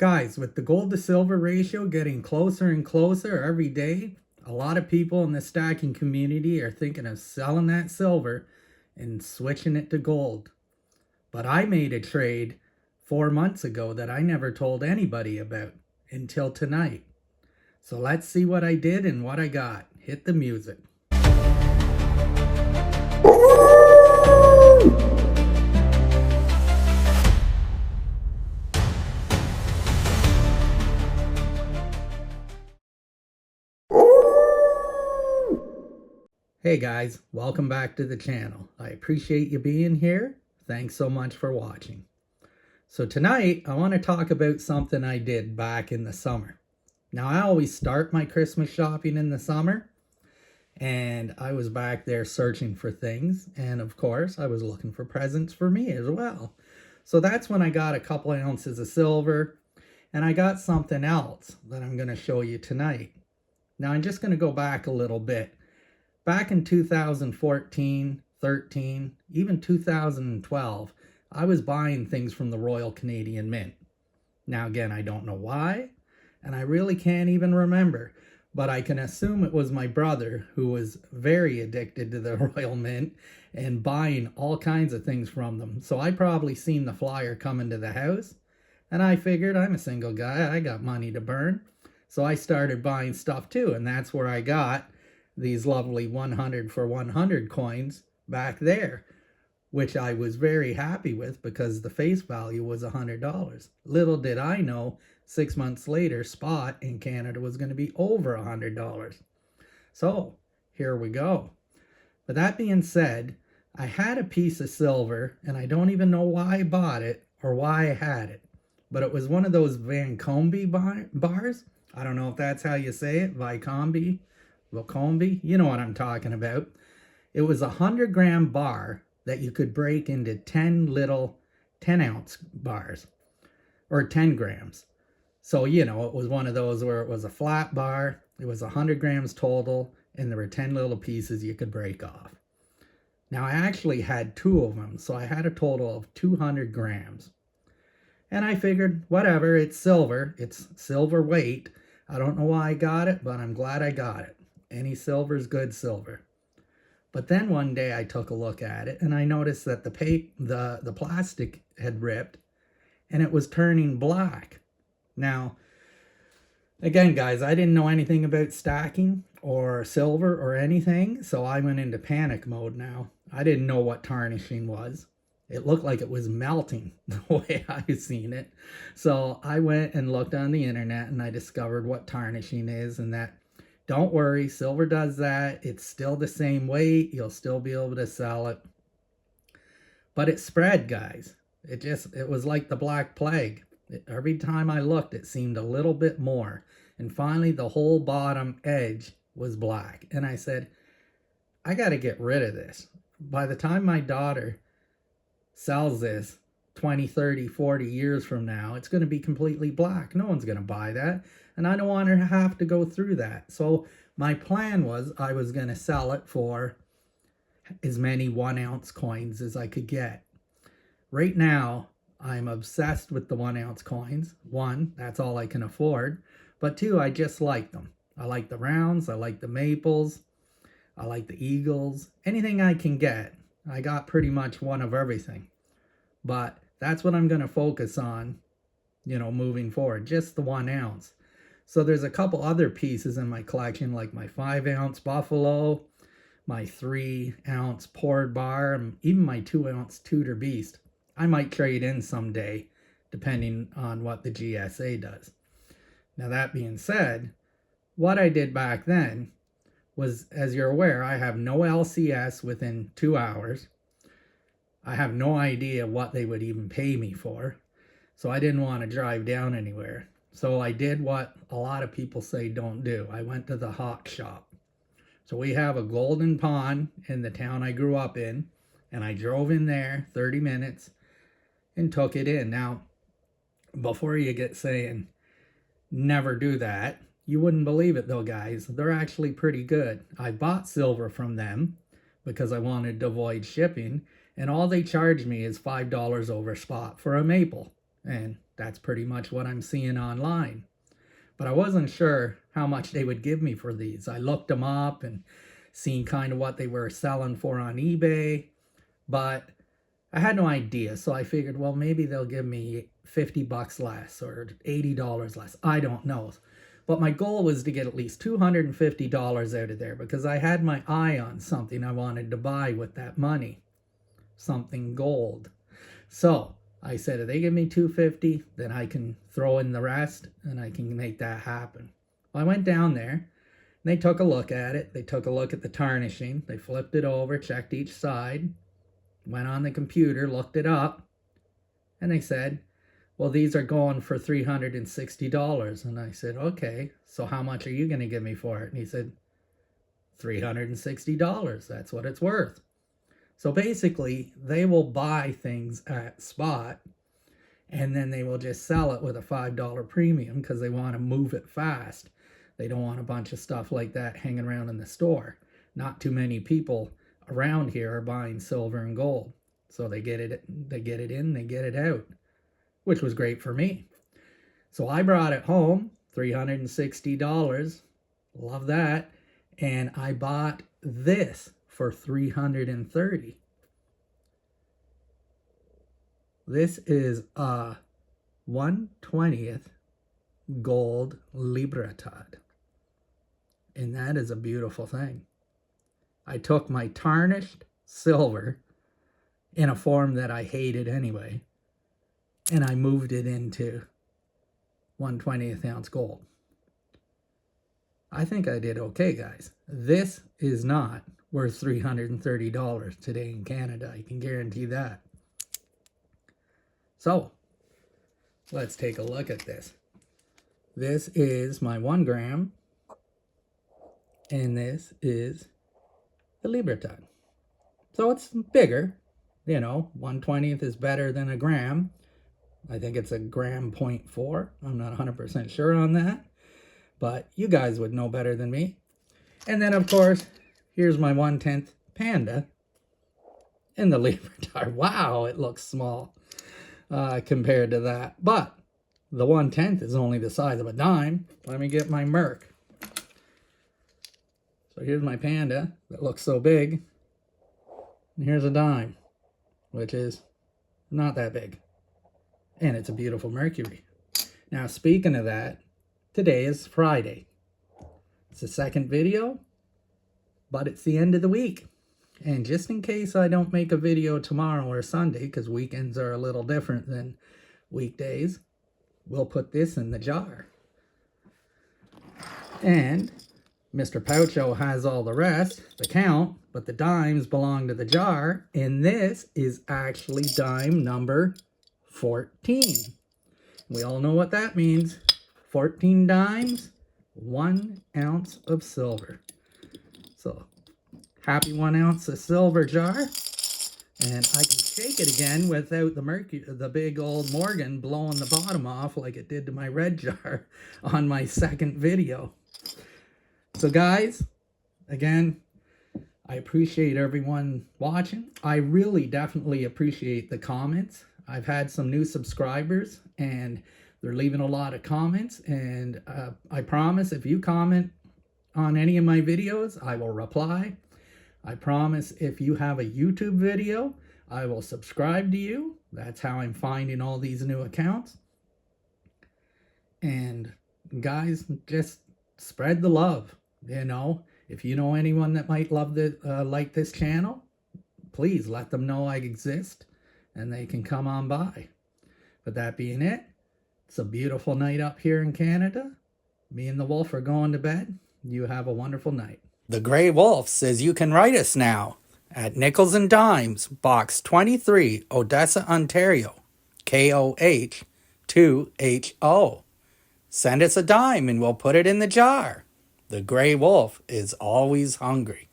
Guys, with the gold to silver ratio getting closer and closer every day, a lot of people in the stacking community are thinking of selling that silver and switching it to gold. But I made a trade 4 months ago that I never told anybody about until tonight. So let's see what I did and what I got. Hit the music. Hey guys, welcome back to the channel. I appreciate you being here. Thanks so much for watching. So tonight, I want to talk about something I did back in the summer. Now, I always start my Christmas shopping in the summer, and I was back there searching for things, and of course, I was looking for presents for me as well. So that's when I got a couple ounces of silver, and I got something else that I'm going to show you tonight. Now, I'm just going to go back a little bit. Back in 2014, 13, even 2012, I was buying things from the Royal Canadian Mint. Now again, I don't know why, and I really can't even remember, but I can assume it was my brother who was very addicted to the Royal Mint and buying all kinds of things from them. So I probably seen the flyer coming to the house, and I figured I'm a single guy, I got money to burn. So I started buying stuff too, and that's where I got these lovely 100 for 100 coins back there, which I was very happy with because the face value was $100. Little did I know, 6 months later, spot in Canada was going to be over $100. So here we go. But that being said, I had a piece of silver, and I don't even know why I bought it or why I had it, but it was one of those Vancombe bars. I don't know if that's how you say it, Vicombe. You know what I'm talking about. It was a 100-gram bar that you could break into 10 little 10-ounce bars, or 10 grams. So, you know, it was one of those where it was a flat bar, it was 100 grams total, and there were 10 little pieces you could break off. Now, I actually had 2 of them, so I had a total of 200 grams. And I figured, whatever, it's silver weight. I don't know why I got it, but I'm glad I got it. Any silver's good silver. But then one day I took a look at it and I noticed that the plastic had ripped and it was turning black. Now, again, guys, I didn't know anything about stacking or silver or anything, so I went into panic mode now. I didn't know what tarnishing was. It looked like it was melting the way I've seen it. So I went and looked on the internet and I discovered what tarnishing is, and that don't worry, silver does that. It's still the same weight. You'll still be able to sell it. But it spread, guys. It was like the Black Plague. Every time I looked, it seemed a little bit more. And finally, the whole bottom edge was black. And I said, I got to get rid of this. By the time my daughter sells this 20, 30, 40 years from now, it's going to be completely black. No one's going to buy that. And I don't want her to have to go through that. So my plan was I was going to sell it for as many 1-ounce coins as I could get. Right now, I'm obsessed with the 1-ounce coins. 1, that's all I can afford. But 2, I just like them. I like the rounds. I like the maples. I like the eagles. Anything I can get. I got pretty much one of everything. But that's what I'm going to focus on, you know, moving forward. Just the 1 ounce. So there's a couple other pieces in my collection, like my 5-ounce buffalo, my 3-ounce poured bar, and even my 2-ounce Tudor Beast. I might trade in someday, depending on what the GSA does. Now, that being said, what I did back then was, as you're aware, I have no LCS within 2 hours. I have no idea what they would even pay me for, so I didn't want to drive down anywhere. So I did what a lot of people say don't do. I went to the hawk shop. So we have a golden pond in the town I grew up in, and I drove in there 30 minutes and took it in. Now, before you get saying never do that, you wouldn't believe it though, guys. They're actually pretty good. I bought silver from them because I wanted to avoid shipping, and all they charged me is $5 over spot for a maple. And That's pretty much what I'm seeing online. But I wasn't sure how much they would give me for these. I looked them up and seen kind of what they were selling for on eBay, but I had no idea. So I figured, well, maybe they'll give me 50 bucks less or $80 less. I don't know. But my goal was to get at least $250 out of there because I had my eye on something I wanted to buy with that money, something gold. So I said, if they give me $250, then I can throw in the rest and I can make that happen. Well, I went down there and they took a look at it. They took a look at the tarnishing. They flipped it over, checked each side, went on the computer, looked it up, and they said, well, these are going for $360. And I said, okay, so how much are you going to give me for it? And he said, $360. That's what it's worth. So basically, they will buy things at spot and then they will just sell it with a $5 premium because they want to move it fast. They don't want a bunch of stuff like that hanging around in the store. Not too many people around here are buying silver and gold. So they get it in, they get it out, which was great for me. So I brought it home, $360. Love that. And I bought this for $330. This is a 1/20th gold Libertad. And that is a beautiful thing. I took my tarnished silver in a form that I hated anyway, and I moved it into 1/20th ounce gold. I think I did okay, guys. This is not worth $330 today in Canada. I can guarantee that. So, let's take a look at this. This is my 1 gram, and this is the Libertad. So it's bigger, 1/20th is better than a gram. I think it's a gram 0.4. I'm not 100% sure on that, but you guys would know better than me. And then, of course, here's my 1/10 Panda in the Libertad. Wow, it looks small compared to that. But the 1/10 is only the size of a dime. Let me get my Merc. So here's my Panda that looks so big. And here's a dime, which is not that big. And it's a beautiful Mercury. Now, speaking of that, today is Friday. It's the second video, but it's the end of the week. And just in case I don't make a video tomorrow or Sunday, because weekends are a little different than weekdays, we'll put this in the jar. And Mr. Poucho has all the rest, the count, but the dimes belong to the jar. And this is actually dime number 14. We all know what that means. 14 dimes, 1 ounce of silver. So, happy 1 ounce of silver jar. And I can shake it again without the big old Morgan blowing the bottom off like it did to my red jar on my second video. So guys, again, I appreciate everyone watching. I really definitely appreciate the comments. I've had some new subscribers and they're leaving a lot of comments. And I promise if you comment on any of my videos, I will reply. I promise if you have a YouTube video, I will subscribe to you. That's how I'm finding all these new accounts. And guys, just spread the love. If you know anyone that might love like this channel, please let them know I exist and they can come on by. But that being it, it's a beautiful night up here in Canada. Me and the wolf are going to bed. You have a wonderful night. The Grey Wolf says you can write us now at Nickels and Dimes, Box 23, Odessa, Ontario, KOH 2HO. Send us a dime and we'll put it in the jar. The Grey Wolf is always hungry.